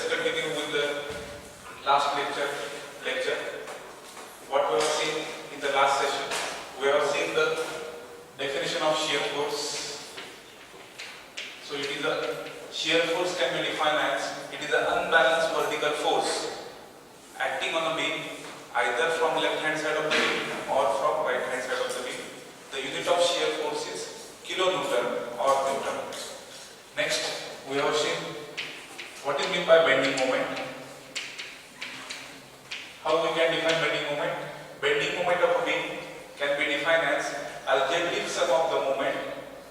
continue with the last lecture. What we have seen in the last session, we have seen the definition of shear force. So it is a shear force can be defined as it is an unbalanced vertical force acting on a beam either from left hand side of the beam or from right hand side of the beam. The unit of shear force is kilonewton or newton. Next, we have seen what is meant by bending moment. How we can define bending moment? Bending moment of a beam can be defined as algebraic sum of the moment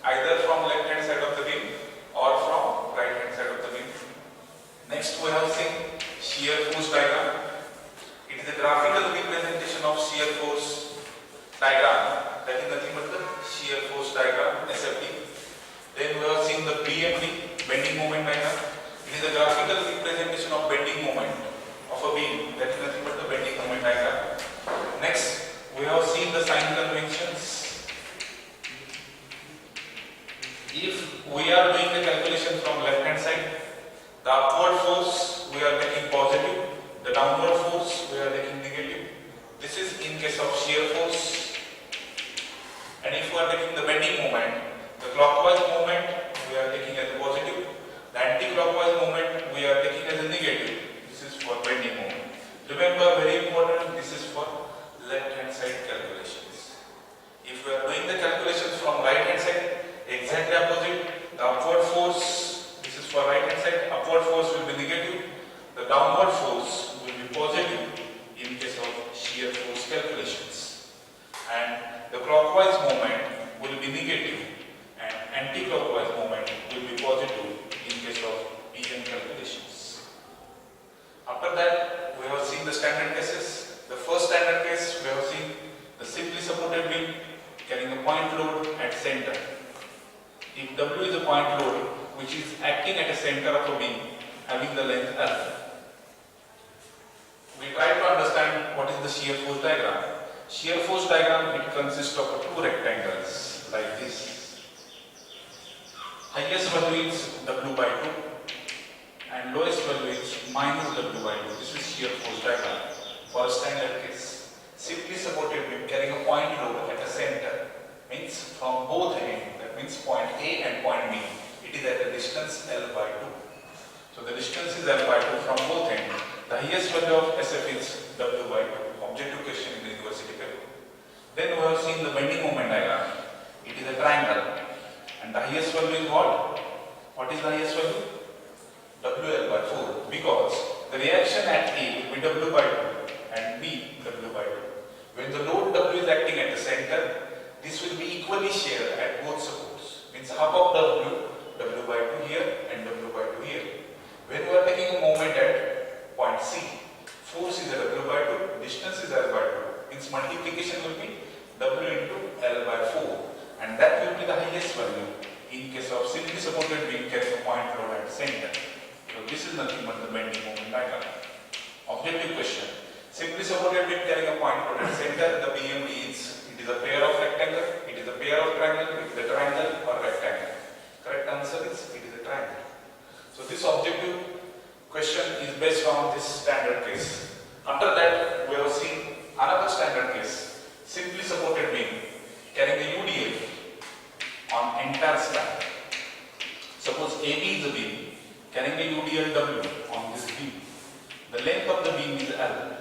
either from left hand side of the beam or from right hand side of the beam. Next, we have seen shear force diagram. It is a graphical representation of shear force diagram. That is nothing but the shear force diagram, SFD. Then we have seen the BMD, bending moment diagram. It is a graphical representation of bending moment of a beam. That is nothing but the bending moment diagram. Next, we have seen the sign conventions. If we are doing the calculation from left hand side, the upward force we are taking positive, the downward force we are taking negative. This is in case of shear force. And if we are taking the bending moment, the clockwise moment we are taking as a positive, the anti-clockwise moment we are taking as a negative. This is for bending moment. Remember, very important, this is for left hand side calculations. If we are doing the calculations from right hand side, exactly opposite, the upward force, this is for right hand side, upward force will be negative, the downward force will be positive in case of shear force calculations. And the clockwise moment will be negative and anti-clockwise moment will be positive in case of BM calculations. After that, we have seen the standard cases. The first standard case, we have seen the simply supported beam carrying a point load at center. If W is a point load which is acting at a center of a beam having the length L, we try to understand what is the shear force diagram. Shear force diagram, it consists of two rectangles like this. Highest value is W by 2 and lowest value is minus W by 2. This is shear force diagram for a standard case. Simply supported beam carrying a point load at a center means from both ends, that means point A and point B, it is at a distance L by 2. So the distance is L by 2 from both ends. The highest value of SF is W by 2. Objective question in the university paper. Then we have seen the bending moment diagram. It is a triangle. And the highest value is what? What is the highest value? WL by 4. Because the reaction at A will be W by 2 and B W by 2. When the load W is acting at the center, this will be equally shared at both supports. Means half of W by 2 here and W by 2 here. When we are taking a moment at point C, force is at W by 2, distance is L by 2. Means multiplication will be W into L by 4. And that will be the highest value in case of simply supported beam carrying a point load at center. So this is nothing but the bending moment diagram. Objective question. Simply supported beam carrying a point load at center, the BM is, it is a pair of rectangle, it is a pair of triangle, it is a triangle or rectangle. Correct answer is, it is a triangle. So this objective question is based on this standard case. After that, we have seen another standard case. Simply supported beam carrying a UDL on entire span. Suppose AB is a beam carrying a UDL W on this beam. The length of the beam is L.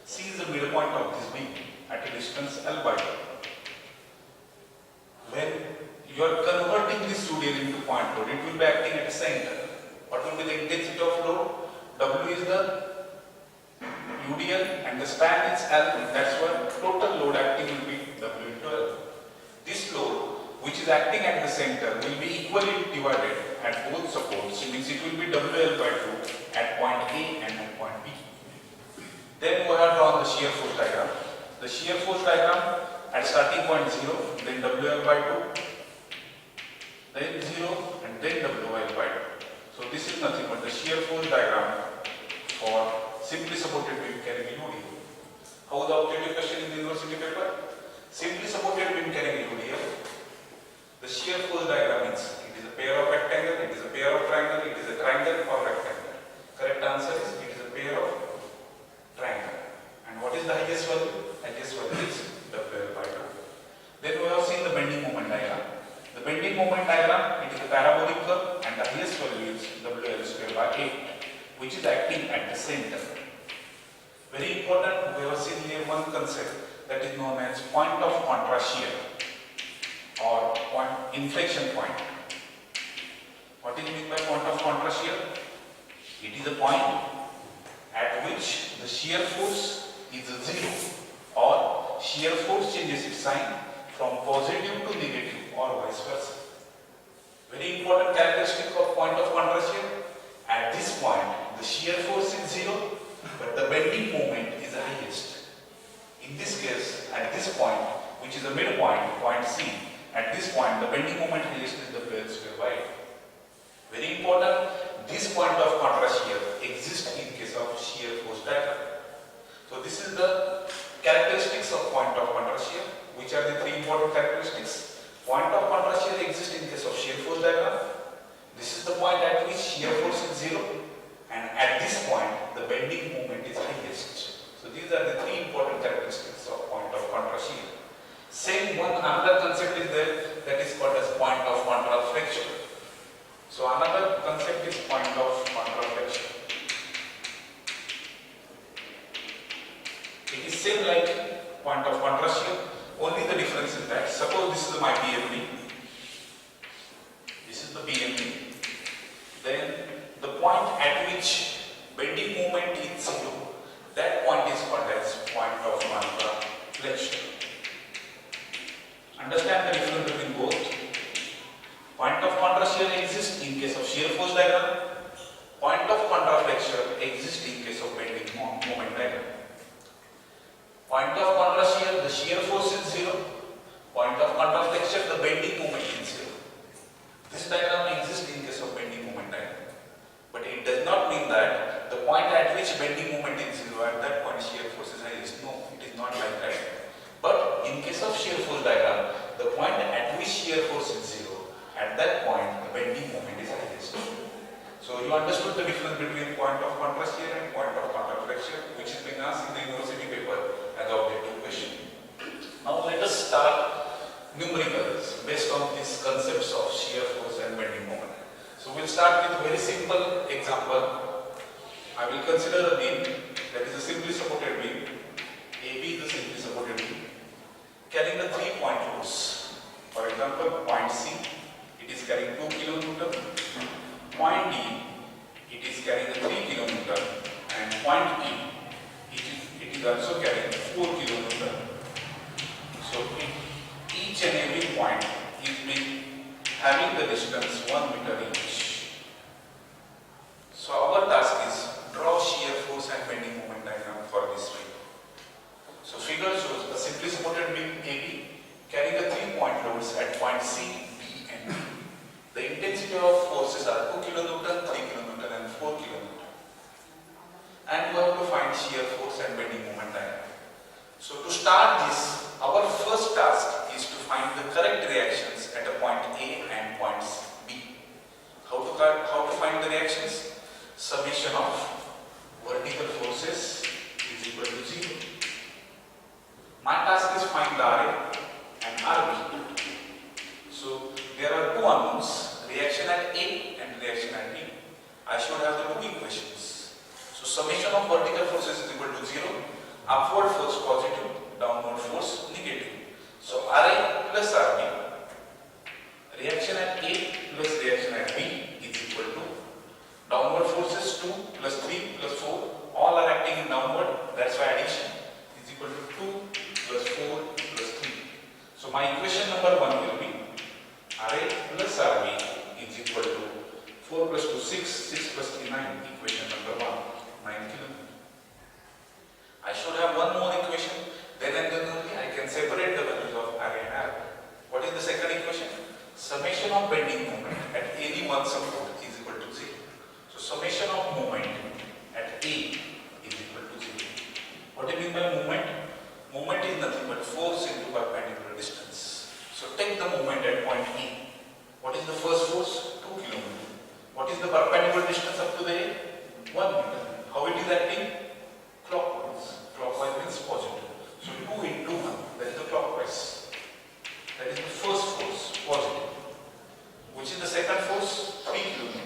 C is the midpoint of this beam at a distance L by 2. When you are converting this UDL into point load, it will be acting at a center. What will be the intensity of load? W is the UDL and the span is L. That's why total load acting will be W into L. This load, which is acting at the center, will be equally divided at both supports. Means it will be WL by 2 at point A and at point B. Then we have drawn the shear force diagram. The shear force diagram at starting point 0, then WL by 2, then 0 and then WL by 2. So this is nothing but the shear force diagram for simply supported beam carrying a UDL. How the objective question in the university paper? Simply supported beam carrying a UDL. The shear force diagram means it is a pair of rectangle, it is a pair of triangle, it is a triangle or rectangle. value is WL square by 8, which is acting at the center. Very important, we have seen here one concept that is known as point of contrast shear or inflection point. What is meant by point of contrast shear? It is a point at which the shear force is 0 or shear force changes its sign from positive to negative or vice versa. Very important characteristic of point of contrast shear. At this point, the shear force is 0, but the bending moment is the highest. In this case, at this point, which is the midpoint, point C, at this point, the bending moment highest is WL square by 8. Very important, this point of contrast shear exists in case of shear force diagram. So this is the characteristics of point of contrast shear. Which are the 3 important characteristics? Point of contrast shear exists in case of shear force diagram. This is the point at which shear force is 0, and at this point the bending moment is highest. So these are the 3 important characteristics of point of contrast shear. Same one another concept is there, that is called as point of contraflexion. So another concept is point of contraflexion. It is same like point of contrast shear, only the difference is that suppose this is my BMP, this is the BMP, then the point at which bending moment is 0, that point is called as point of contraflexion. Understand the difference between both? Point of contrast shear exists in case of shear force diagram. Point of contraflexion exists in case of bending moment diagram. Point of contrast shear, the shear force is 0. Point of contraflexion, the bending moment is 0. This diagram exists in case of bending moment diagram. But it does not mean that the point at which bending moment is 0, at that point shear force is highest. No, it is not like that. But in case of shear force diagram, the point at which shear force is 0, at that point the bending moment is highest. So you understood the difference between point of contrast shear and point of contraflexion, which is being asked in the university paper as objective question. Now let us start numericals based on these concepts of shear force and bending moment. So we'll start with a very simple example. I will consider a beam that is a simply supported beam. AB is the simply supported beam carrying a 3-point force. For example, point C, it is carrying 2 kN. Point D, it is carrying a 3 kN, and point E, it is also carrying 4 kN. So each and every point is having the distance 1 meter each. So our task is draw shear force and bending moment diagram for this beam. So figure shows a simply supported beam AB carrying the 3-point loads at point C, B and D. The intensity of forces are 2 kN, 3 kN and 4 kN. And we have to find shear force and bending moment diagram. So to start this, our first task is to find the correct reactions at a point A and point B. How to find the reactions? Summation of vertical forces is equal to 0. My task is find the RA and RB. So there are 2 unknowns, reaction at A and reaction at B. I should have the 2 equations. So summation of vertical forces is equal to 0, upward force positive, downward force negative. So RA plus RB, reaction at A plus reaction at B is equal to downward forces 2 plus 3 plus 4, all are acting in downward, that's why addition is equal to 2 plus 4 plus 3. So my equation number 1 will be RA plus RB is equal to 4 plus 2 6, 6 plus 3 9, equation number 1, 9 kN. I should have one more equation, then and then only I can separate the values of RA and RB. What is the second equation? Summation of bending moment at any one support is equal to 0. So summation of moment at A is equal to 0. What do you mean by moment? Moment is nothing but force into perpendicular distance. So take the moment at point E. What is the first force? 2 kN. What is the perpendicular distance up to the A? 1 meter. How it is acting? Clockwise. Clockwise means positive. So 2 into 1, that is the clockwise. That is the first force, positive. Which is the second force? 3 kN.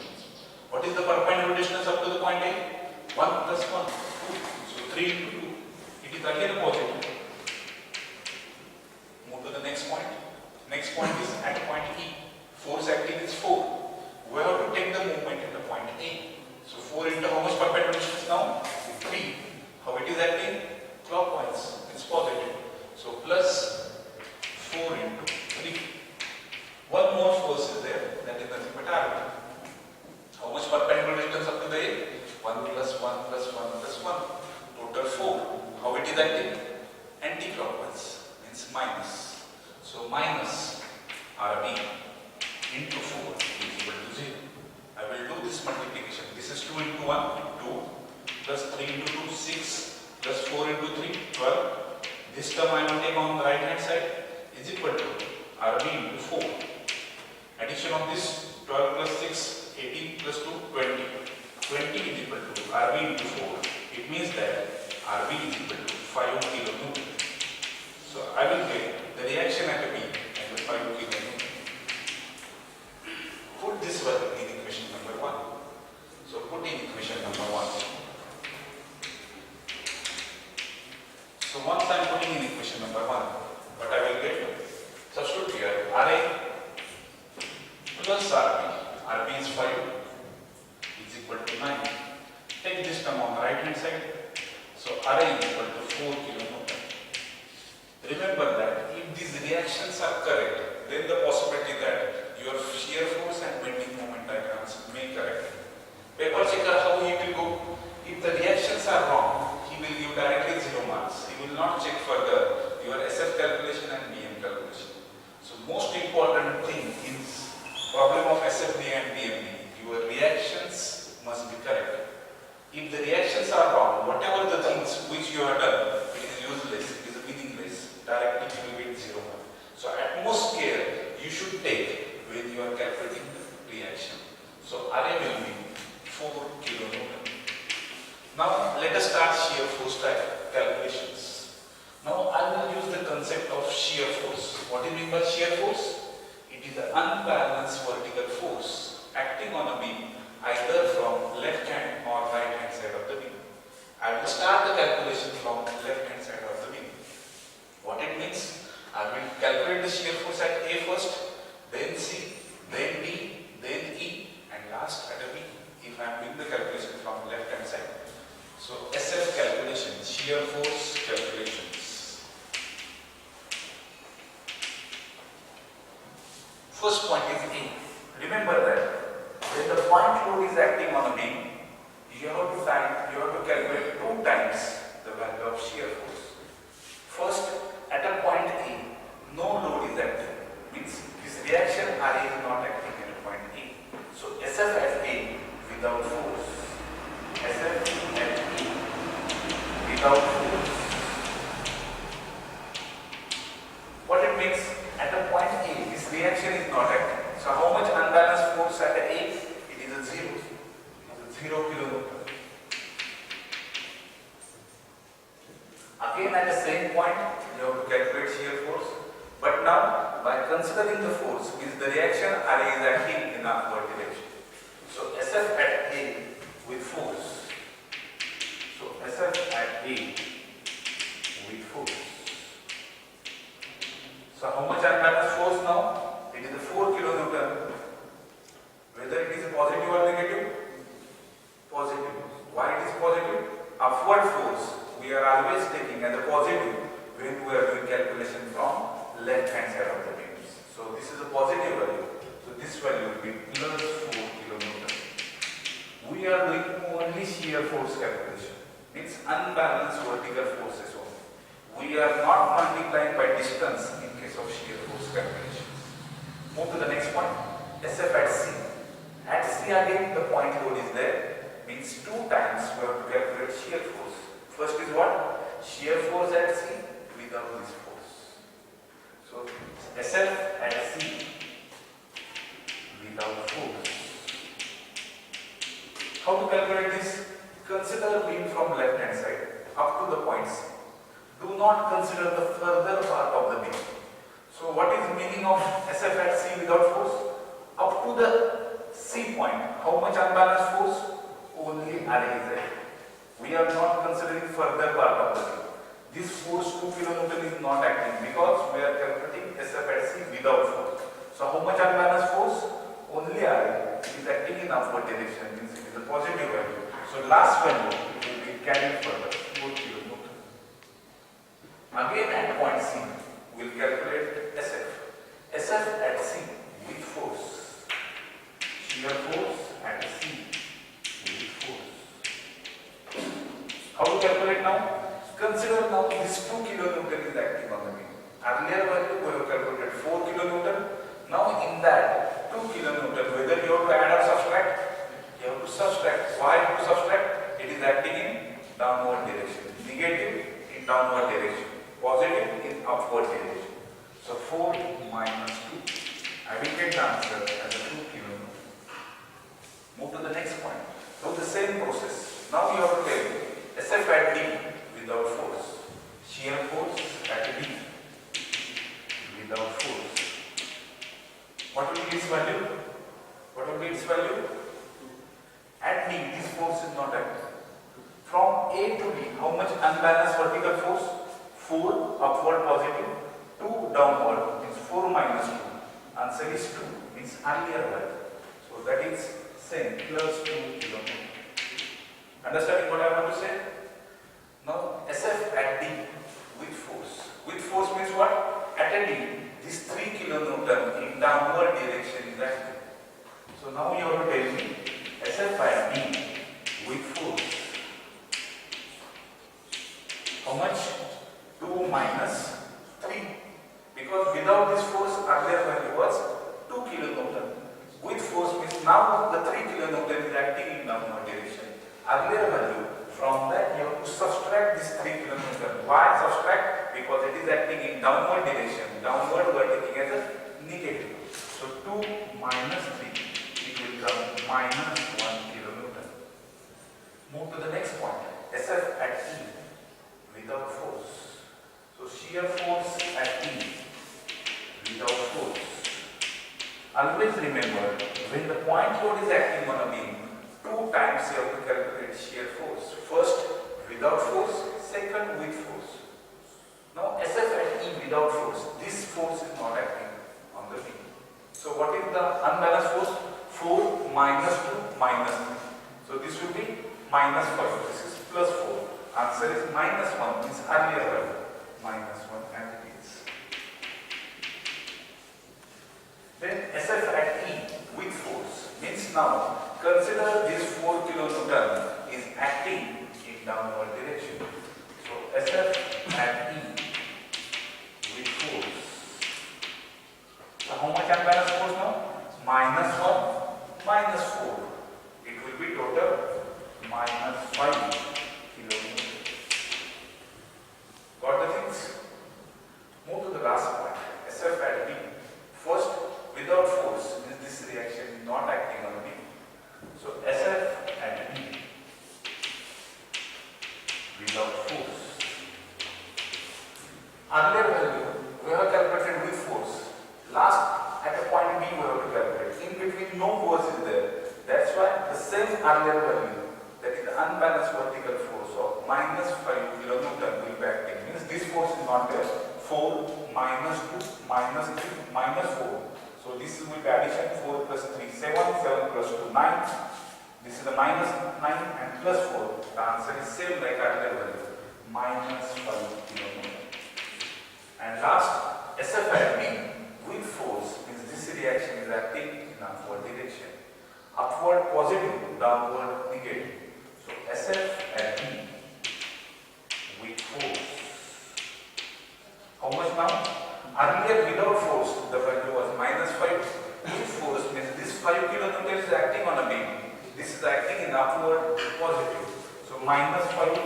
means that RB is equal to 5 kilonewton. So I will get the reaction at a B at the 5 kilonewton. Put this value in equation number 1. So put in equation number 1. So once I am putting in equation number 1, what I will get? Substitute here RA plus RB is 5 is equal to 9. Take this term on the right hand side. So RA is equal to 4 kilonewton. Remember that if these reactions are correct, then the possibility that your shear force and bending moment diagrams may correct. Paper checker, how he will go? If the reactions are wrong, he will give directly 0 marks. He will not check further your SF calculation and BM calculation. So most important thing is problem of SFD and BMD. Your reactions must be correct. If the reactions are wrong, whatever the things which you have done, it is useless, it is meaningless. Directly you will get 0 mark. So at most care you should take when you are calculating the reaction. So RA will be 4 kilonewton. Now let us start shear force type calculations. Now I will use the concept of shear force. What do you mean by shear force? It is the unbalanced vertical force acting on a beam either from left hand or right hand side of the beam. I will start the calculation from left hand side of the beam. What it means? I will calculate the shear force at A first, then C, then D, then E, and last at a B if I am doing the calculation from left hand side. So SF calculation, shear force calculations. First point is A. Remember that when the point load is acting on a beam, you have to calculate 2 times the value of shear force. First, at a point A, no load is acting. Means this reaction RA is not acting at a point A. So SF at A without force. SF at A without force. What it means? At a point A, this reaction is not acting. So how much unbalanced force at A? It is a 0. It is a 0 kilonewton. Again at the same point, you have to calculate shear force. But now, by considering the force, means the reaction RA is acting in upward direction. So SF at A with force. So SF at A with force. So how much unbalanced force now? It is a 4 kilonewton. Whether it is positive or negative? Positive. Why it is positive? Upward force we are always taking as a positive when we are doing calculation from left hand side of the beams. So this is a positive value. So this value will be plus 4 kilonewton. We are doing only shear force calculation. Means unbalanced vertical forces only. We are not multiplying by distance in case of shear force calculation. Move to the next point. SF at C. At C again the point load is there. Means 2 times we have to calculate shear force. First is what? Shear force at C without this force. So SF at C without force. How to calculate this? Consider beam from left hand side up to the point C. Do not consider the further part of the beam. So what is the meaning of SF at C without force? Up to the C point, how much unbalanced force? Only RA is there. We are not considering further part of the beam. This force 2 kilonewton is not acting because we are calculating SF at C without force. So how much unbalanced force? Only RA. It is acting in upward direction, means it is a positive value. So last value will be carried further, 4 kilonewton. Again at point C, we will calculate SF. SF at C with force. Shear force at C with force. How to calculate now? Consider now this 2 kilonewton is acting on the beam. Earlier value we have calculated 4 kilonewton. Now in that 2 kilonewton, whether you have to add or subtract, you have to subtract. Why to subtract? It is acting in downward direction. Negative in downward direction. Positive in upward direction. So 4 minus 2. I will get the answer as a 2 kilonewton. Move to the next point. Do the same process. Now you have to tell me SF From A to B, how much unbalanced vertical force? 4 upward positive, 2 downward, means 4 minus 2. Answer is 2, means earlier value. So that is same, plus 2 kilonewton. Understanding what I want to say? Now SF at D with force. With force means what? At a D, this 3 kilonewton in downward direction is acting. So now you have to tell me SF at D with force. How much? 2 minus 3. Because without this force, earlier value was 2 kilonewton. With force means now the 3 kilonewton is acting in downward direction. Earlier value, from that you have to subtract this 3 kilonewton. Why subtract? Because it is acting in downward direction. Downward we are taking as a negative. So 2 minus 3, it will come minus 1 kilonewton. Move to the next point. SF at E without force. So shear force at E without force. Always remember, when the point load is acting on a beam, 2 times you have to calculate shear force. First without force, second with force. Now SF at E without force, this force is not acting on the beam. So what is the unbalanced force? 4 minus 2 minus 3. So this will be minus 5. This is plus 4. Answer is minus 1, means earlier value. Minus 1 and it is. Then SF at E with force means now consider this 4 kilonewton is acting in downward direction. So SF at E with force. So how much unbalanced force now? Minus 1, minus 4. It will be total minus 5 kilonewton. Got the things? Move to the last point. SF at B. First, without force means this reaction is not acting on B. So SF at B without force. Earlier value we have calculated with force. Last at a point B we have to calculate. In between no force is there. That's why the same earlier value, that is the unbalanced vertical force of minus 5 kilonewton will be acting. Means this force is not there. 4 minus 2 minus 3 minus 4. So this will be addition 4 plus 3 7, 7 plus 2 9. This is the minus 9 and plus 4. The answer is same like earlier value, minus 5 kilonewton. And last, SF at B with force means this reaction is acting in upward direction. Upward positive, downward negative. So SF at B with force. How much now? Earlier without force, the value was minus 5. With force means this 5 kilonewton is acting on a beam. This is acting in upward positive. So minus 5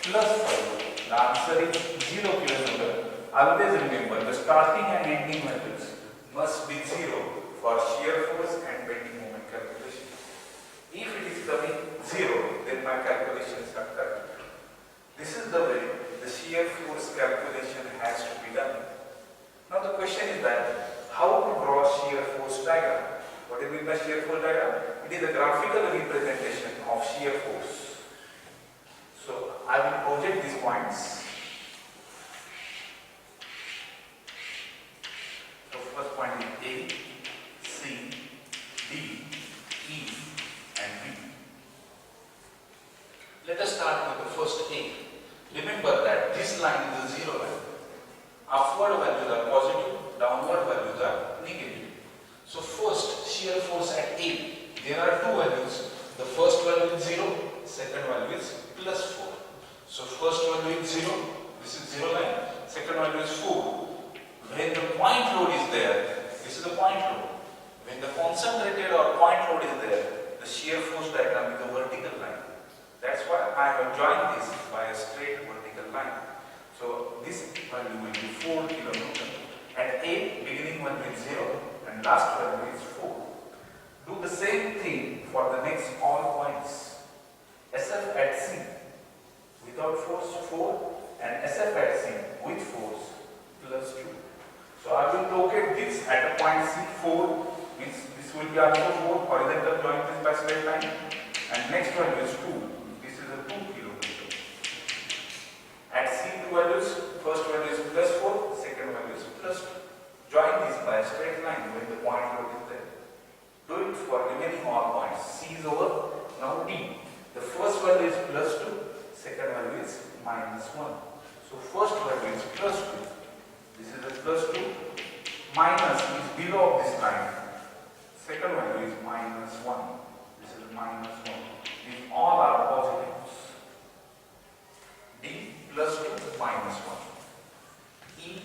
plus 5. The answer is 0 kilonewton. Always remember the starting and ending values must be 0 for shear force and bending moment calculation. If it is coming 0, then my calculations are correct. This is the way the shear force calculation has to be done. Now the question is that how to draw shear force diagram? What do you mean by shear force diagram? It is a graphical representation of shear force. So I will project these points. So first point is A, C, D, E and B. Let us start with the first A. Remember that this line is a 0 line. Upward values are positive, downward values are negative. So first shear force at A, there are two values. The first value is 0, second value is plus 4. So first value is 0, this is 0 line, second value is 4. When the point load is there, this is the point load. When the concentrated or point load is there, the shear force diagram is a vertical line. That's why I have joined this by a straight vertical line. So this value will be 4 kilonewton. At A, beginning value is 0 and last value is 4. Do the same thing for the next all points. SF at C without force 4 and SF at C with force plus 2. So I will locate this at a point C4, means this will be also 4, horizontal joint is by straight line, and next value is 2. This is a 2 kilonewton. P, the first value is plus 2, second value is minus 1. So first value is plus 2. This is a plus 2. Minus is below this line. Second value is minus 1. This is minus 1. These all are positives. D plus 2 minus 1. E,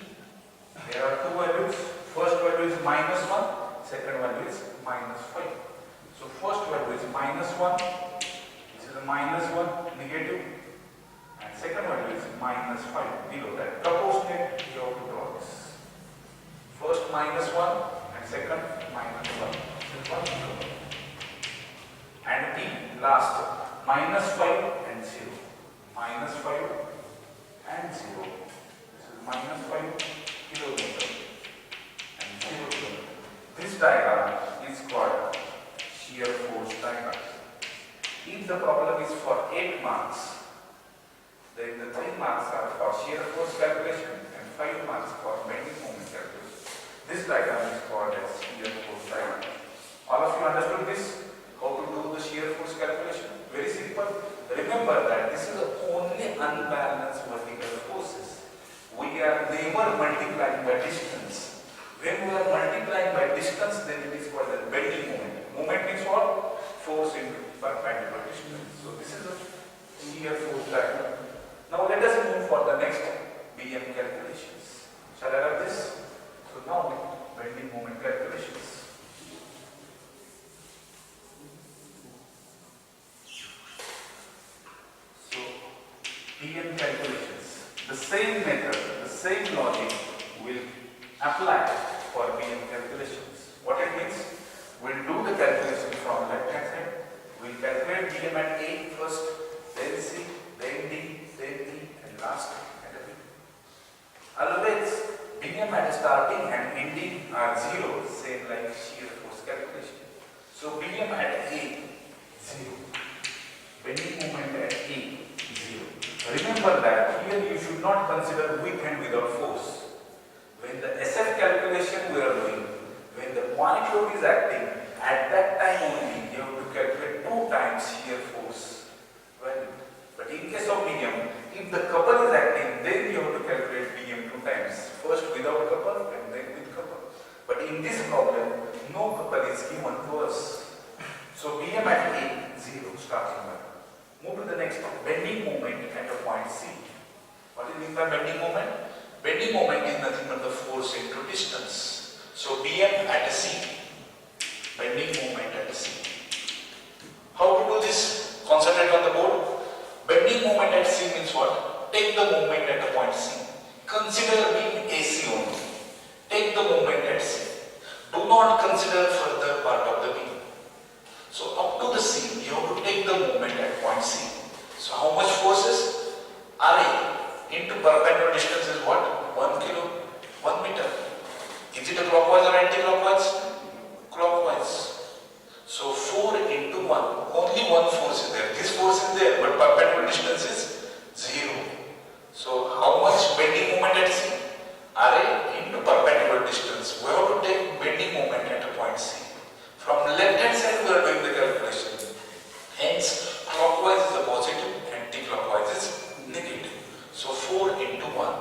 there are two values. First value is minus 1. Second value is minus 5. So first value is minus 1. This is a minus 1 negative. And second value is minus 5 below that. Proportionate, you have to draw this. First minus 1 and second minus 1. This is 1 below. And P last minus 5 and 0. Minus 5 and 0. This is minus 5 kilometer and 0 kilometer. This diagram is called shear force diagram. If the problem is for 8 marks, then the 3 marks are for shear force calculation and 5 marks for bending moment calculation. This diagram is called as shear force diagram. All of you understood this? How to do the shear force calculation? Very simple. Remember that this is the only unbalanced vertical forces. We are never multiplying by distance. When we are multiplying by distance, then it is called the bending moment. Moment means what? Force into perpendicular distance. So this is a shear force diagram. Now let us move for the next BM calculations. Shall I write this? So now bending moment calculations. So BM calculations. The same method, the same logic will apply for BM calculations. What it means? We'll do the calculation from left hand side. We'll calculate BM at A first, then C, then D, then E, and last at B. Always BM at starting and ending are 0, same like shear force calculation. So BM at A, 0. Bending moment at A, 0. Remember that here you should not consider with and without force. When the SF calculation we are doing, when the point load is acting, at that time only you have to calculate 2 times shear force value. But in case of BM, if the couple is acting, then you have to calculate BM 2 times. First without couple and then with couple. But in this problem, no couple is given to us. So BM at A, 0 starting value. Move to the next one, bending moment at a point C. What is meant by bending moment? Bending moment is nothing but the force into distance. So BM at a C, bending moment at a C. How to do this? Concentrate on the board. Bending moment at C means what? Take the moment at a point C. Consider beam AC only. Take the moment at C. Do not consider further part of the beam. So up to the C, you have to take the moment at point C. So how much forces? RA into perpendicular distance is what? 1 meter. Is it a clockwise or anti-clockwise? Clockwise. So 4 into 1. Only one force is there. This force is there, but perpendicular distance is 0. So how much bending moment at C? RA into perpendicular distance. We have to take bending moment at a point C. From left hand side we are doing the calculation. Hence, clockwise is a positive, anti-clockwise is negative. So 4 into 1.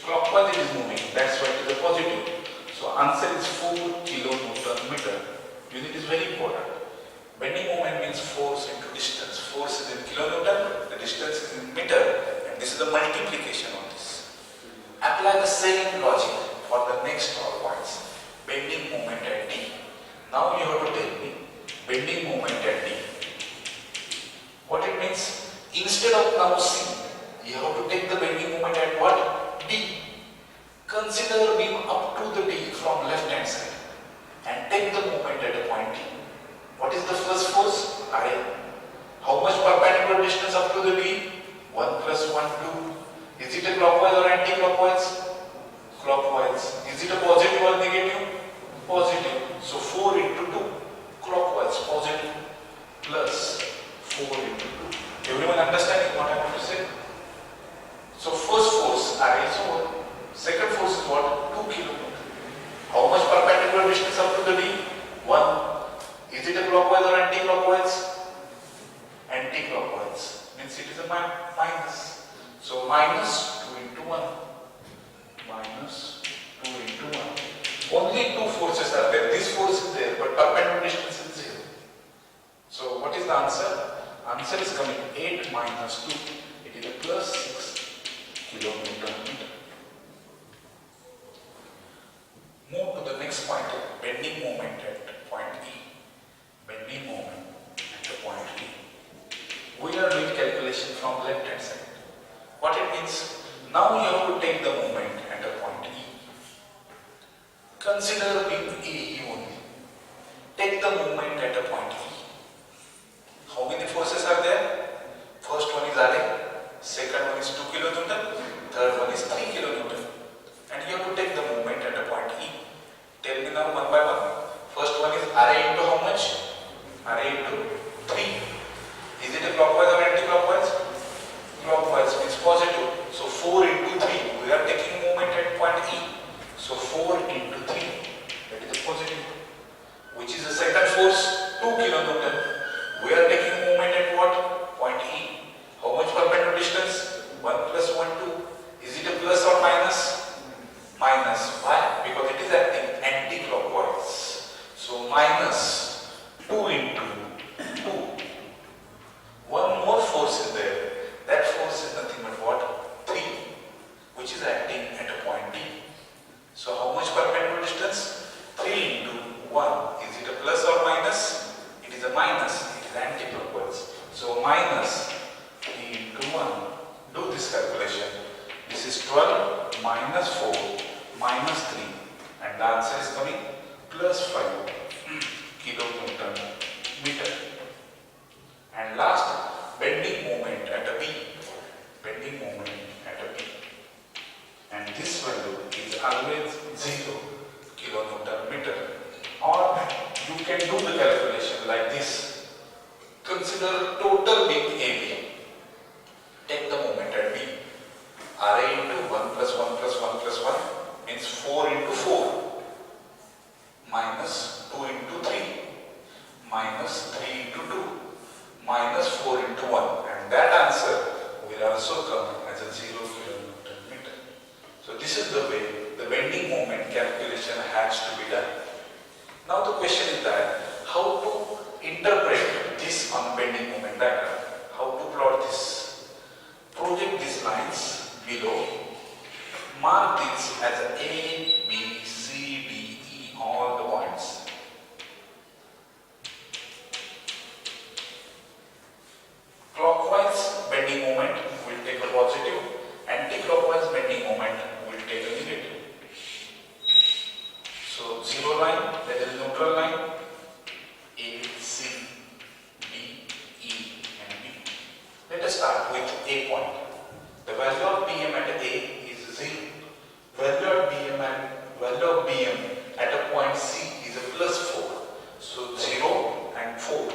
Clockwise it is moving, that's why it is a positive. So answer is 4 kilonewton meter. Unit is very important. Bending moment means force into distance. Force is in kilonewton, the distance is in meter, and this is the multiplication of this. Apply the same logic for the next all points. Bending moment at D. Now you have to tell me bending moment at D. What it means? Instead of now C, you have to take the bending moment at what? D. Consider beam up to the D from left hand side and take the moment at a point D. What is the first force? RA. How much perpendicular distance up to the D? 1 plus 1, 2. Is it a clockwise or anti-clockwise? Clockwise. Is it a positive or negative? Positive. So 4 into 2. Clockwise, positive. Plus 4 into 2. Everyone understanding what I want to say? So first force, RA is 1. Second force is what? 2 kilonewton. How much perpendicular distance up to the D? 1. Is it a clockwise or anti-clockwise? answer? Answer is coming 8 minus 2. It is a plus 6 kilonewton meter. Move to the next point, bending moment at point E. Bending moment at the point E. We are doing calculation from left hand side. What it means? Now you have to take the moment at a point E. Consider beam E only. Take the moment at a point E. How many forces are there? First one is Ra, second one is 2 kilonewton, third one is 3 kilonewton. And you have to take the moment at a point E. Tell me now one by one. First one is Ra into how much? Ra into 3. Is it a clockwise or anti-clockwise? Clockwise means positive. So 4 into 3. We are taking moment at point E. So 4 into 3. That is a positive. Which is the second force? 2 kilonewton. We are taking moment at what? Point E. How much perpendicular distance? 1 plus 1, 2. Is it a plus or minus? Minus. Why? Because it is acting anti-clockwise. So minus 2 into 2. One more force is there. That force is nothing but what? 3. Which is acting at a point D. So how much perpendicular distance? 3 into 1. Is it a plus or minus? It is a minus. It is anti-clockwise. So minus 3 into 1. Do this calculation. This is 12 minus 4 minus 3. And the answer is coming plus 5 kilonewton meter. And last, bending moment at a B. Bending moment at a B. And this value is always 0 kilonewton meter. Or you can do the calculation like this. Consider total beam AB. Take the moment at B. Ra into 1 plus 1 plus 1 plus 1 means 4 into 4 minus 2 into 3 minus 3 into 2 minus 4 into 1, and that answer will also come as a 0 kilonewton meter. So this is the way the bending moment calculation has to be done. Now the question is that how to interpret this on bending moment diagram. How to plot this? Project these lines below. Mark this as A, B, C, D, E, all the points. Clockwise bending moment will take a positive, anti-clockwise bending moment will take a negative. So 0 line, that is neutral line, A, C, D, E and B. Let us start with A point. The value of BM at A is 0. Value of BM at a point C is a plus 4. So 0 and 4.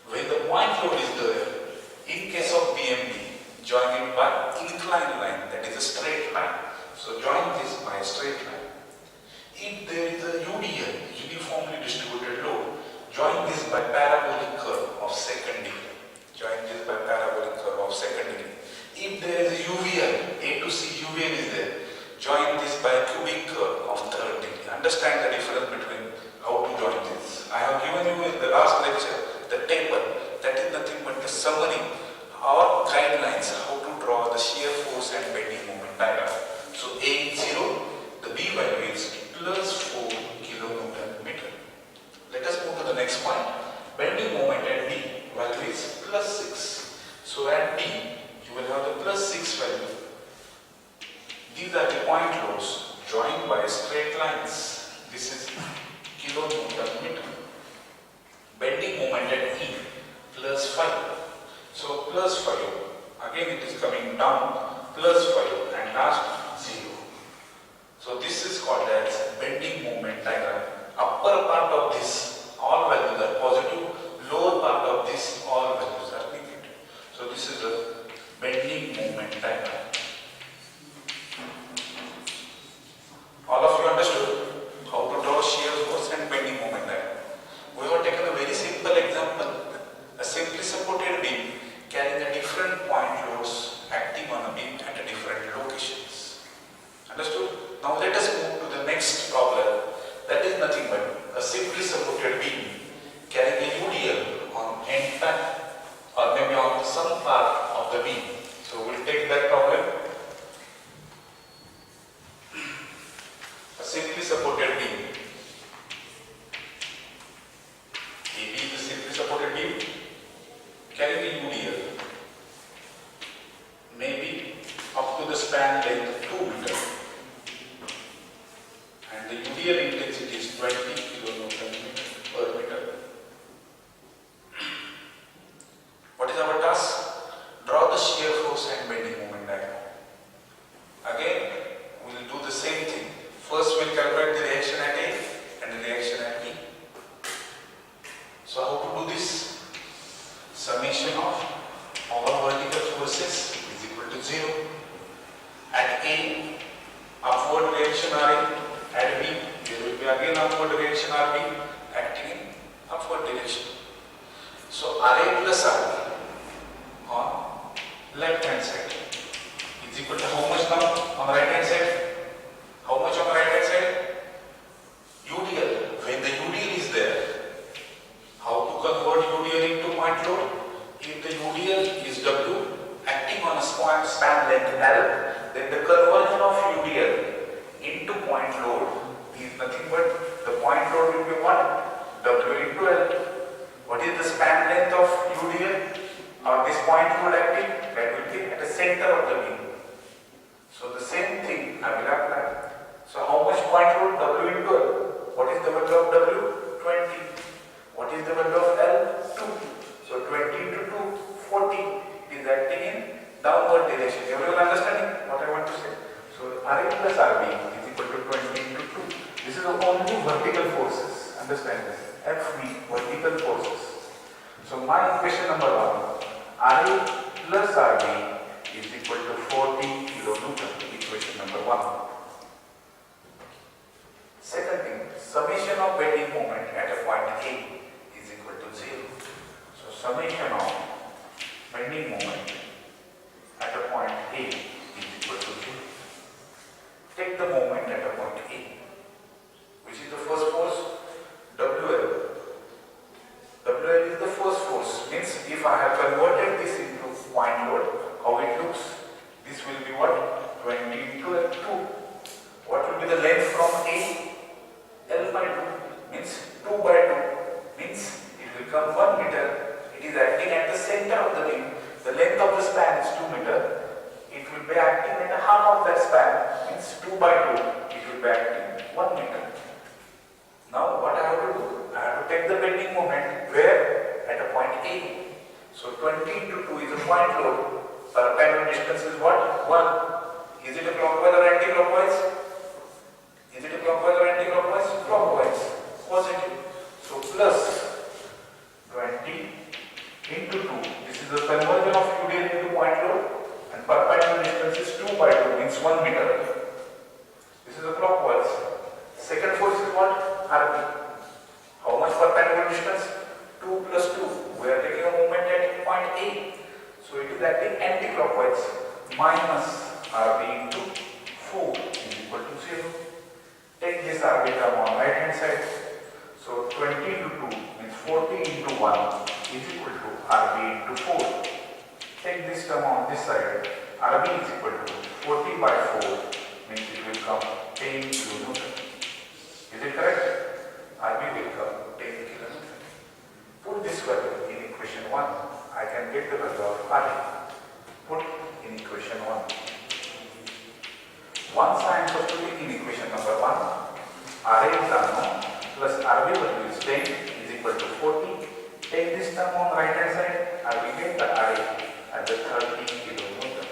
When the point load is there, in case of BMD, join it by inclined line, that is a straight line. So join this by a straight line. If there is a UDL, uniformly distributed load, join this by parabolic curve of second degree. Join this by parabolic curve of second degree. If there is a UVL, A to C UVL is there, join this by a cubic curve of third degree. Understand the difference between how to join this. I have given you in the last lecture the table. That is nothing but the summary or guidelines how to draw the shear force and bending moment diagram. So A is 0, the B value is plus 4 kilonewton meter. Let us move to the next point. Bending moment at B value is plus 6. So at B you will have the plus 6 value. These are the point loads joined by straight lines. This is kilonewton meter. Bending moment at E plus 5. So plus 5. Again it is coming down. Plus 5 and last 0. So this is called as bending moment diagram. Upper part of this all values are positive. Lower part of this all values are negative. So this is a bending moment diagram. All of you understood how to draw shear force and bending moment diagram. We have taken a very simple example. A simply supported beam carrying a different point loads acting on a beam at a different some part of the beam. So we'll take that problem. A simply supported beam. AB is a simply supported beam carrying a UDL, maybe up to the span length 2 meter, and the UDL intensity is 20 kilonewton per meter. What is our task? Draw the shear force and bending moment diagram. Again, we will do the same thing. First, we will calculate the reaction at A and the reaction at B. So, how to do this? Summation of all vertical forces is equal to 0. At A, upward reaction RA. At B, there will be again upward reaction RB acting in upward direction. So, RA plus RB on left hand side is equal to how much now on the right hand side? How much on the right hand side? UDL. When the UDL is there, how to convert UDL into point load? If the UDL is W acting on a span length L, then the conversion of UDL into point load is nothing but the point load will be what? W into L. What is the span length of UDL? Or this point load acting? That will be at the center of the beam. So the same thing I will apply. So how much point load? W into L. What is the value of W? 20. What is the value of L? 2. So 20 into 2, 40. It is acting in downward direction. Everyone understanding what I want to say? So RA plus RB is equal to 20 into 2. This is only vertical forces. Understand this. FV, vertical forces. So my equation number 1, RA plus RB is equal to 40 kilonewton. Equation number 1. Second thing, summation of bending moment at a point A is equal to 0. So summation of bending moment at a point A is equal to 0. Take the moment at a point A. Which is the first force? WL. WL is the first force. Means if I have converted this into point load, how it looks? This will be what? 20 into 2. What will be the length from A? L by 2. Means 2 by 2. Means it will come 1 meter. It is acting at the center of the beam. The length of the span is 2 meter. It will be acting at the half of that span. Means 2 by 2. It will be acting 1 meter. Now what I have to do? I have to take the bending moment where? At a point A. So 20 into 2 is a point load. Perpendicular distance is what? 1. Is it a clockwise or anti-clockwise? Is it a clockwise or anti-clockwise? Clockwise. Positive. So plus 20 into 2. This is the conversion of UDL into point load. And perpendicular distance is 2 by 2 means 1 meter. This is a clockwise. Second force is what? RB. How much perpendicular distance? 2 plus 2. We are taking a moment at point A. So it is acting anti-clockwise. Minus RB into 4 is equal to 0. Take this RB term on right hand side. So 20 into 2 means 40 into 1 is equal to RB into 4. Take this term on this side. RB is equal to 40 by 4 means it will come 10 kilonewton. Is it correct? RB will come 10 kilonewton. Put this value in equation 1. I can get the value of RA. Put in equation 1. Once I am substituting in equation number 1, RA is unknown plus RB value is 10 is equal to 40. Take this term on right hand side. I will get the RA at the 30 kilonewton.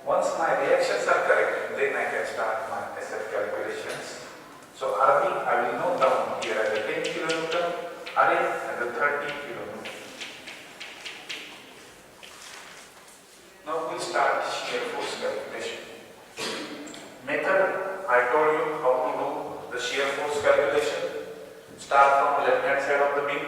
Once my reactions are correct, then I can start my SF calculations. So RB I will note down here as the 10 kilonewton, RA as the 30 kilonewton. Now we start shear force calculation. Method, I told you how to do the shear force calculation. Start from left hand side of the beam.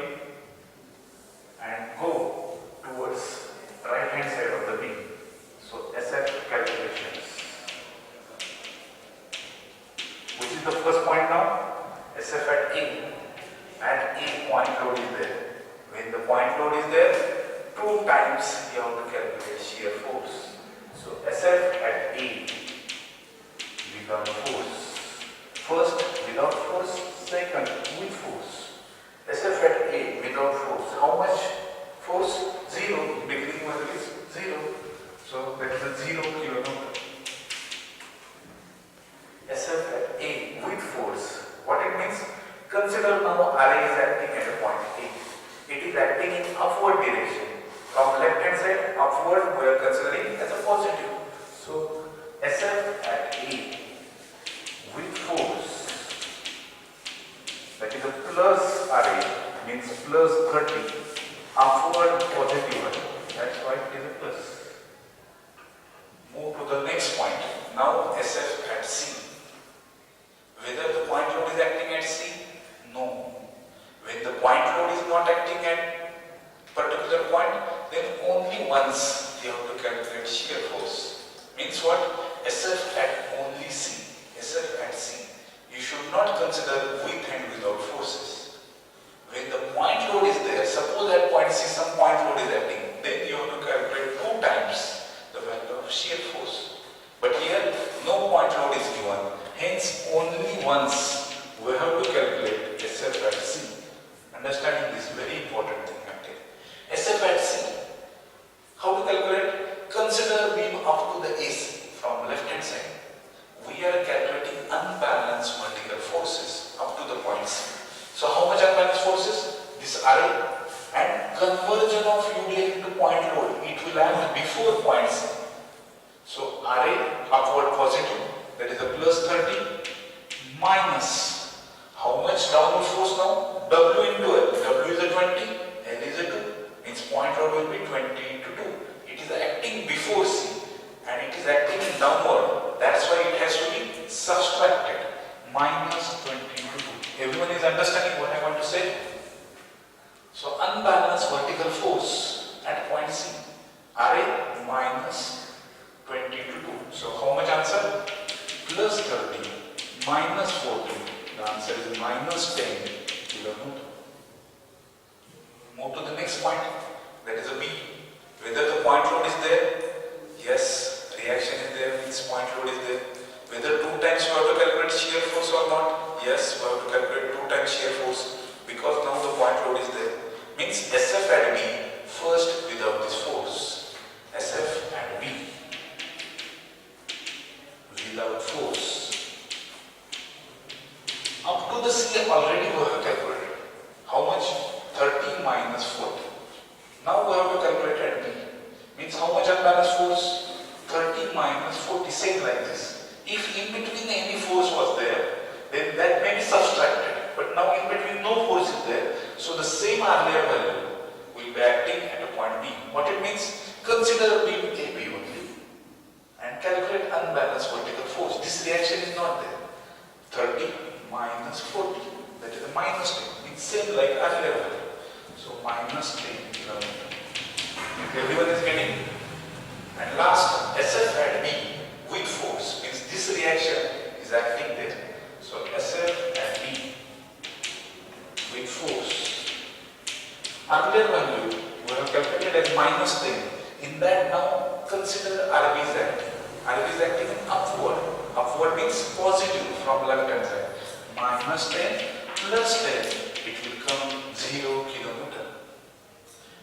2 times you have to calculate shear force. So SF at A without force. First without force, second with force. SF at A without force. How much force? 0. Beginning value is 0. So that is a 0 kilonewton. SF at A with force. What it means? Consider now array is acting at a point A. It is acting in upward direction. From left hand side upward we are considering as a positive. So SF at A with force, that is a plus array, means plus 30, upward positive array. That's why it is a plus. Move to the next point. Now SF at C. Whether the point load is acting at C? No. When the point load is not acting at particular point, then only once you have to calculate shear force. Means what? SF at only C. SF at C. You should not consider with and without forces. When the point load is there, suppose at point C some point load is acting, then you have to calculate 2 times the value of shear force. But here no point load is given, hence only once we have to calculate SF at C. Understanding this very important thing. SF at C. How to calculate? Consider beam up to the AC from left hand side. We are calculating unbalanced vertical forces up to the point C. So how much unbalanced forces? This array and conversion of UDL into point load. It will act before point C. So array upward positive, that is a plus 30 minus how much downward force now? W into L. W is a 20, L is a 2. Means point load will be 20 into 2. It is acting before C and it is acting downward. That's why it has to be subtracted. Minus 20 into 2. Everyone is understanding what I want to say? So unbalanced vertical force at point C. Array minus 20 into 2. So how much answer? Plus 30 minus 40. The answer is minus 10 kilonewton. Move to the next point, that is a B. Whether the point load is there? Yes, reaction is there, means point load is there. Whether 2 times you have to calculate shear force or not? Yes, we have to calculate 2 times shear force because now the point load is there. Means SF at B first without this force. SF at B without force. Up to the C already we have calculated. How much? 30 minus 40. Now we have to calculate at B. Means how much unbalanced force? 30 minus 40. Same like this. If in between any force was there, then that may be subtracted. But now in between no force is there. So the same earlier value will be acting at a point B. What it means? Consider beam AB only and calculate unbalanced vertical force. This reaction is not there. 30 minus 40. That is a minus 10. It's same like earlier value. So minus 10 kilonewton. Everyone is getting? And last, SF at B with force means this reaction is acting there. So SF at B with force. Earlier value we have calculated as minus 10. In that now consider RB is acting. RB is acting upward. Upward means positive from left hand side. Minus 10 plus 10. It will come 0 kilonewton.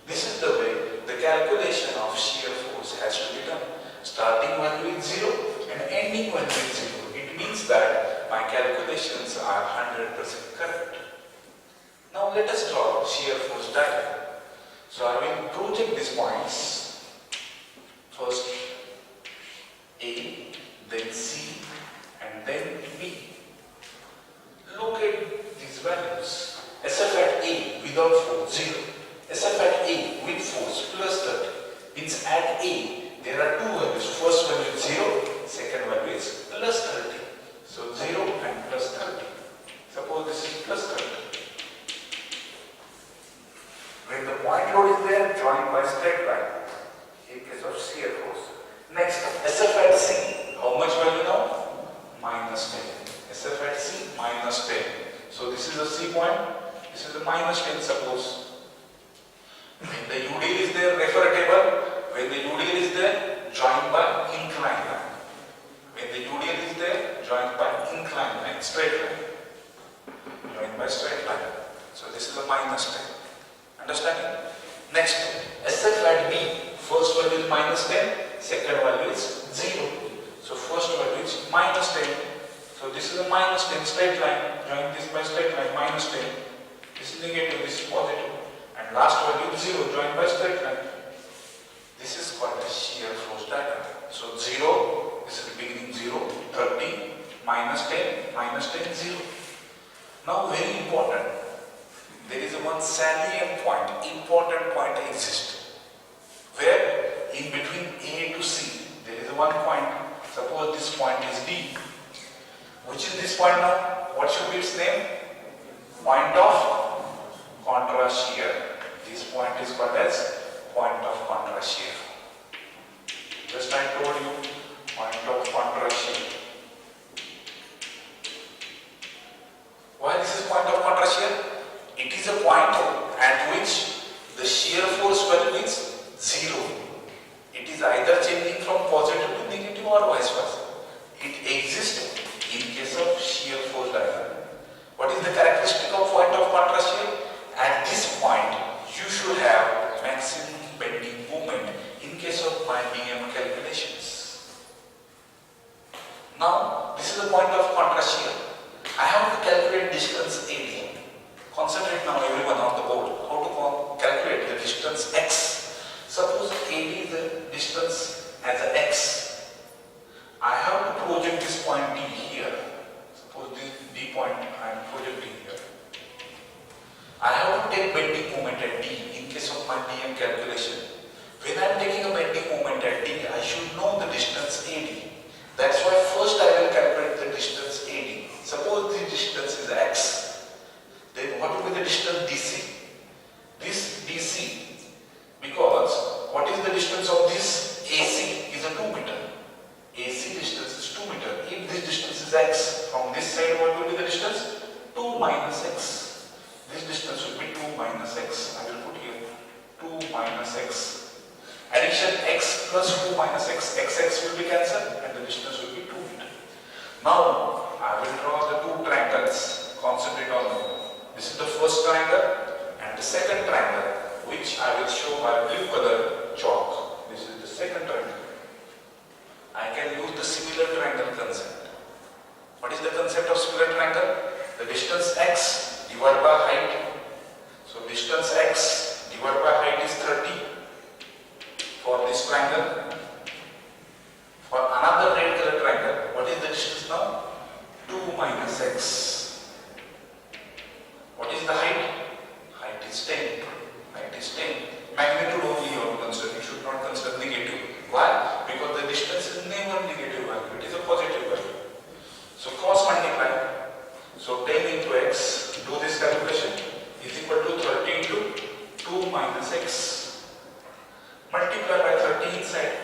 This is the way the calculation of shear force has to be done. Starting value is 0 and ending value is 0. It means that my calculations are 100% correct. Now let us draw shear force diagram. So I will project these points. First A, then C, and then B. Look at these values. SF at A without force 0. SF at A with force plus 30. Means at A there are 2 values. First value is 0, second value is plus 30. So 0 and plus 30. Suppose this is plus 30. When the point load is there, joined by straight line in case of shear force. Next, SF at C. How much value now? Minus 10. SF at C minus 10. So this is a C point. This is a minus 10 suppose. When the UD is there, Understanding? Next, SF at B, first value is minus 10, second value is 0. So first value is minus 10. So this is a minus 10 straight line, join this by straight line, minus 10. This is negative, this is positive. And last value is 0, joined by straight line. This is called a shear force diagram. So 0, this is beginning 0, 30, minus 10, 0. Now very important, there is one salient point, important point exists, where in between A to C, there is one point, suppose this point is D. Which is this point now? What should be its name? Point of contra shear. This point is called as point of contra shear. Just I told you, point of contra shear. Why this is point of contra shear? It is a point at which the shear force value is 0. It is either changing from positive to negative or vice versa. It exists in case of shear force diagram. What is the characteristic of point of contra shear? At this point, you should have maximum bending moment in case of my BM calculations. Now, this is the point of contra shear. I have to calculate distance AD. Concentrate now everyone on the board. How to calculate the distance x. Suppose AD is the distance as a x. I have to project this point D here. Suppose this D point I am projecting here. I have to take bending moment at D in case of my DM calculation. When I am taking a bending moment at D, I should know the distance AD. That's why first I will calculate the distance AD. Suppose the distance is x. Then what will be the distance DC? This DC, because what is the distance of this AC is a 2 meter. AC distance is 2 meter. If this distance is x, from this side what will be the distance? 2 minus x. This distance will be 2 minus x. I will put here 2 minus x. Addition x plus 2 minus x. X will be cancelled and the distance will be 2 meter. Now I will draw the two triangles. Concentrate on them. This is the first triangle and the second triangle, which I will show by blue color chalk. This is the second triangle. I can use the similar triangle concept. What is the concept of similar triangle? The distance x divided by height. So distance x divided by height is 30 for this triangle. For another red color triangle, what is the distance now? 2 minus x. What is the height? Height is 10. Height is 10. Magnitude only you have to consider. You should not consider negative. Why? Because the distance is never negative value. It is a positive value. So cross multiply. So 10 into x, do this calculation, is equal to 30 into 2 minus x. Multiply by 30 inside.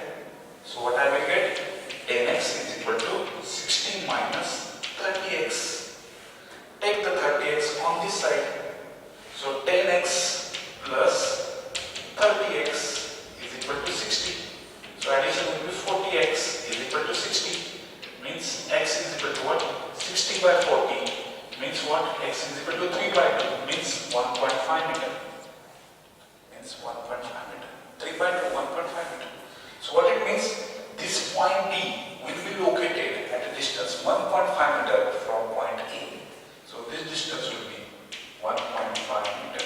So what I will get? 10x is equal to 16 minus 30x. Take the 30x on this side. So 10x plus 30x is equal to 60. So addition will be 40x is equal to 60. Means x is equal to what? 60 by 40. Means what? X is equal to 3 by 2. Means 1.5 meter. Means 1.5 meter. 3 by 2, 1.5 meter. So what it means? This point D will be located at a distance 1.5 meter from point A. So this distance will be 1.5 meter.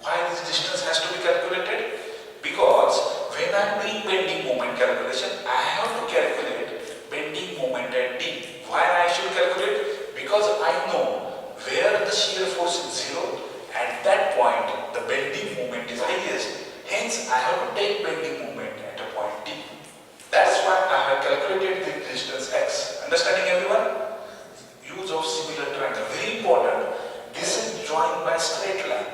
Why this distance has to be calculated? Because when I am doing bending moment calculation, I have to calculate bending moment at D. Why I should calculate? Because I know where the shear force is 0, at that point the bending moment is highest. Hence I have to take bending moment at a point D. That's why I have calculated the distance x. Understanding everyone? Use of similar triangle. Very important. This is joined by straight line.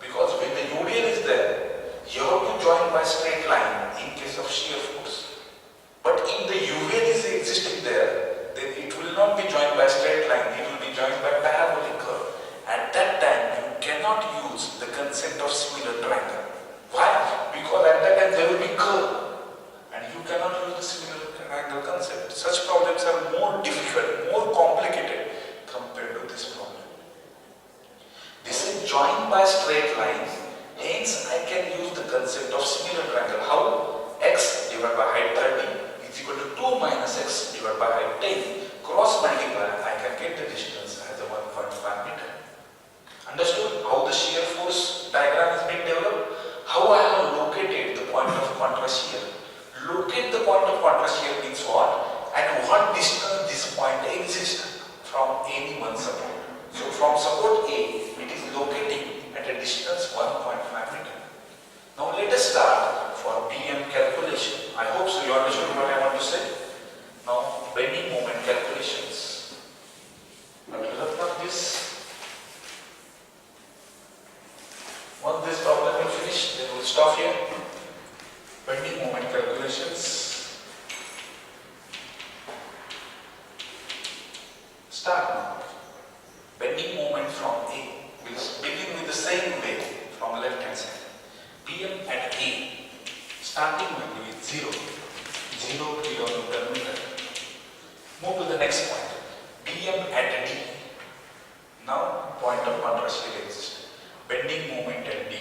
Because when the UDL is there, you have to join by straight line in case of shear force. But if the UVL is existing there, then it will not be joined by straight line, it will be joined by parabolic curve. At that time, you cannot use the concept of similar triangle. Why? Because at that time there will be curve and you cannot use the similar triangle concept. Such problems are more difficult, more complicated compared to this problem. This is joined by straight straight line. Hence, I can use the concept of similar triangle. How? X divided by height 30 is equal to 2 minus x divided by height 10. Cross multiply, I can get the distance as a 1.5 meter. Understood how the shear force diagram has been developed? How I have located the point of contrast shear. Locate the point of contrast shear means what? At what distance this point exists from any one support. So from support A, it is locating at a distance 1.5 meter. Now let us start for BM calculation. I hope so you understood what I want to say. Now bending moment calculations. I will look at this. Once this problem will finish, then we'll stop here. Bending moment calculations. Start now. Bending moment from A will begin with the same way from left hand side. BM at A, starting with 0 kilonewton meter. Move to the next point. BM at D. Now point of contrast will exist. Bending moment at D.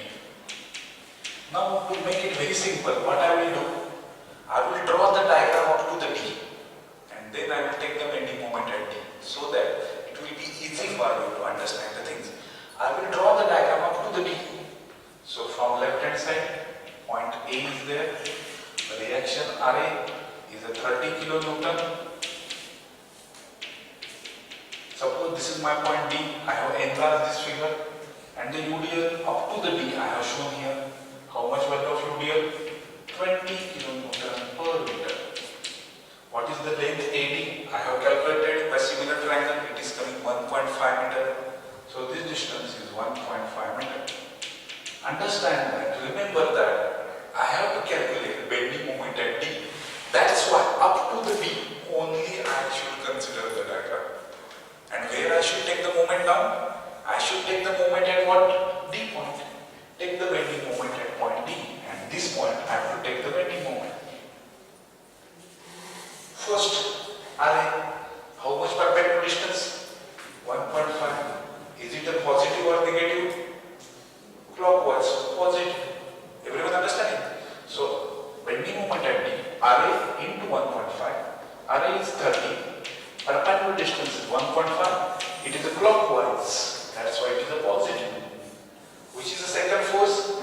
Now to make it very simple, what I will do? I will draw the diagram up to the D and then I will take the bending moment at D so that it will be easy for you to understand the things. I will draw the diagram up to the D. So from left hand side, point A is there. The reaction RA is a 30 kilonewton. Suppose this is my point D. I have enlarged this figure and the UDL up to the D I have shown here. How much value of UDL? 20 kilonewton per meter. What is the length AD? I have calculated by similar triangle. It is coming 1.5 meter. So this distance is 1.5 meter. Understand that. Remember that I have to calculate bending moment at D. That's why up to the D only I should consider the diagram. And where I should take the moment down? I should take the moment at what? D point. Take the bending moment at point D. And this point I have to take the bending moment. First, RA. How much perpendicular distance? 1.5. Is it a positive or negative? Clockwise. Positive. Everyone understanding? So, bending moment at D. RA into 1.5. RA is 30. Perpendicular distance is 1.5. It is a clockwise. That's why it is a positive. Which is the second force?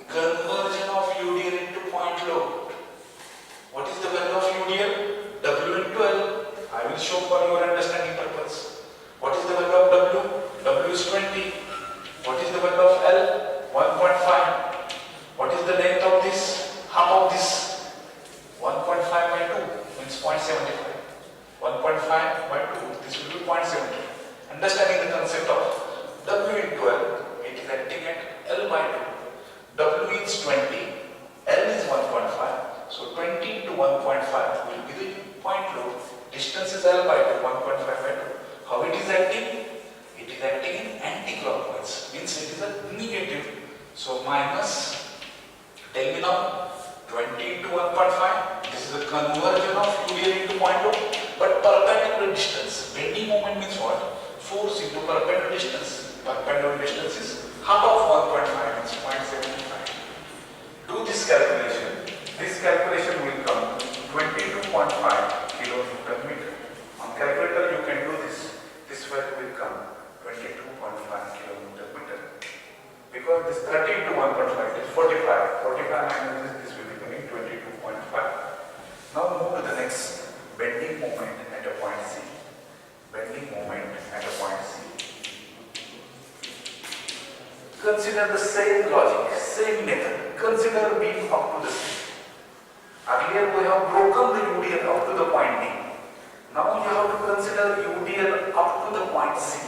Conversion of UDL into point load. What is the value of UDL? W into L. I will show for your understanding purpose. What is the value of W? W is 20. What is the value of L? 1.5. What is the length of this? Half of this? 1.5 by 2 means 0.75. 1.5 by 2, this will be 0.75. Understanding the concept of W into L, it is acting at L by 2. W is 20, L is 1.5. So 20 to 1.5 will be the point load. Distance is L by 2, 1.5 by 2. How it is acting? It is acting in anti-clockwise, means it is a negative. So minus, tell me now, 20 into 1.5, this is a conversion of UDL into point load, but perpendicular distance. Bending moment means what? Force into perpendicular distance. Perpendicular distance is half of 1.5, means 0.75. Do this calculation. This calculation will come 22.5 kilonewton meter. On calculator you can do this. This value will come 22.5 kilonewton meter. Because this 30 to 1.5 is 45. 45 minus this will be coming 22.5. Now move to the next. Bending moment at a point C. Bending moment at a point C. Consider the same logic, same method. Consider beam up to the C. Earlier we have broken the UDL up to the point D. Now you have to consider UDL up to the point C.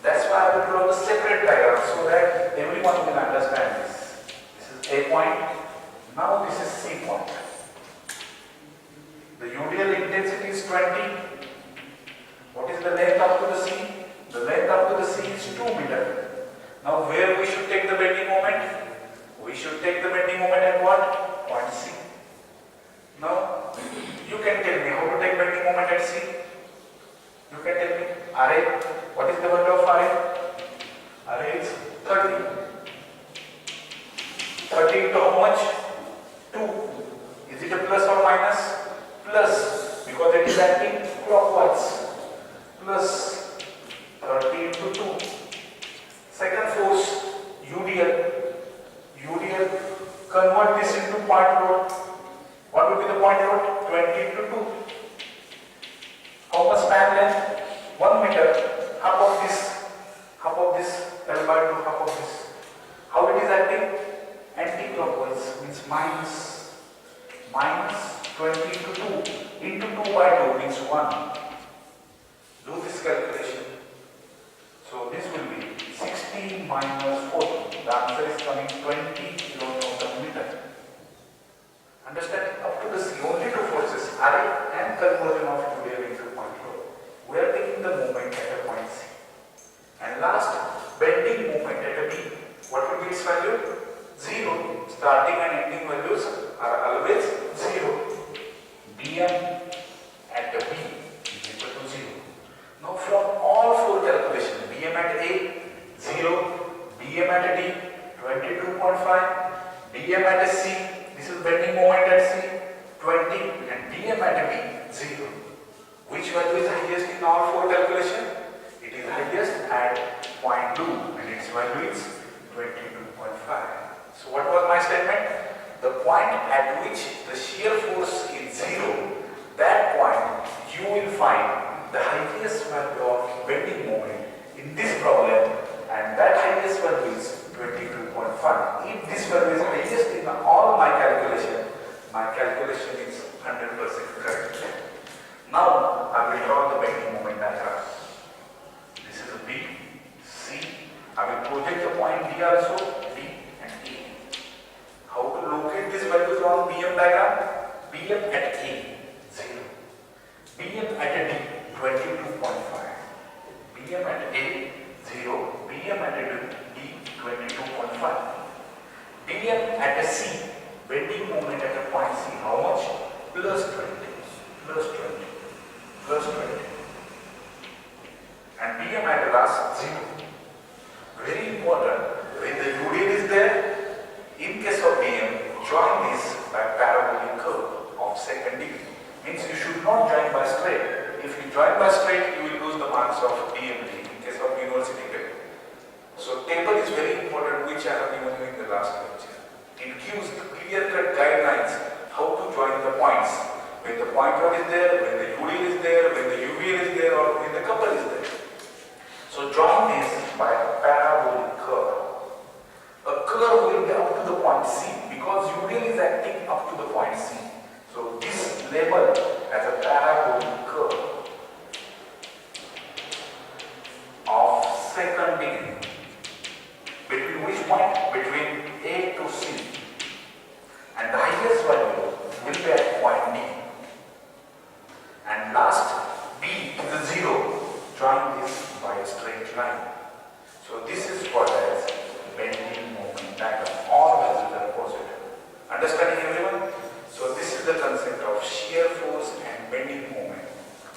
That's why I will draw the separate diagram so that everyone will understand this. This is A point. Now this is C point. The UDL intensity is 20. What is the length up to the C? The length up to the C is 2 meters. Now where we should take the bending moment? We should take the bending moment at what? Point C. Now you can tell me how to take bending moment at C. You can tell me RA. What is the value of RA? RA is 30. 30 into how much? 2. Is it a plus or minus? Plus, because it is acting clockwise. Plus 30 into 2. Second force, UDL. UDL, convert this into point load. What will be the point load? 20 into 2. How much span length? 1 meter. Half of this, L by 2, half of this. How it is acting? Anti-clockwise, means minus 20 into 2 into 2 by 2 means 1. Do this calculation. So this will be 60 minus 40. The answer is coming 20 kilonewton meter. Understand? Up to the C, only two forces, I and conversion of UDL into point load. We are taking the moment at a point C. And last, bending moment at a B. What will be its value? 0. Starting and ending values are always 0. Bm at the B is equal to 0. Now from all four calculations, Bm at A 0, Bm at D 22.5, Bm at C, this is bending moment at C 20, and Bm at B 0. Which value is highest in all four calculations? It is highest at point 2 and its value is 22.5. So what was my statement? The point at which the shear force is 0, that point you will find the highest value of bending moment in this problem, and that highest value is 22.5. If this value is highest in all my calculation is 100% correct. Now I will draw the bending moment diagram. This is a B, C. I will project the point D also, D and E. How to locate these values on BM diagram? BM at A, 0. BM at D, 22.5. BM at A, 0. BM at D, 22.5. BM at C, bending moment at a point C, how much? Plus 20, plus 20, plus 20. And BM at last, 0. Very important, when the UDL is there, in case of BM, join this by parabolic curve of second degree. Means you should not join by straight. If you join by straight, you will lose the marks of BMT in case of university paper. So table is very important, which I have given you in the last lecture. It gives clear-cut guidelines how to join the points. When the point load is there, when the UDL is there, when the UVL is there, or when the couple is there. So join this by a parabolic curve. A curve will be up to the point C because UDL is acting up to the point C. So this label as a parabolic curve of second degree. Between which point? Between A to C. And the highest value will be at point D. And last, B is the 0. Join this by a straight line. So this is called as bending moment diagram. All values are positive. Understanding everyone? So this is the concept of shear force and bending moment.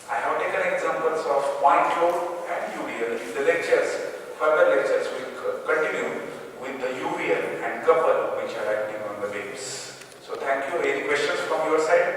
I have taken examples of point load and UDL in the lectures. Further lectures will continue with the UVL and couple which are acting on the beams. So thank you. Any questions from your side?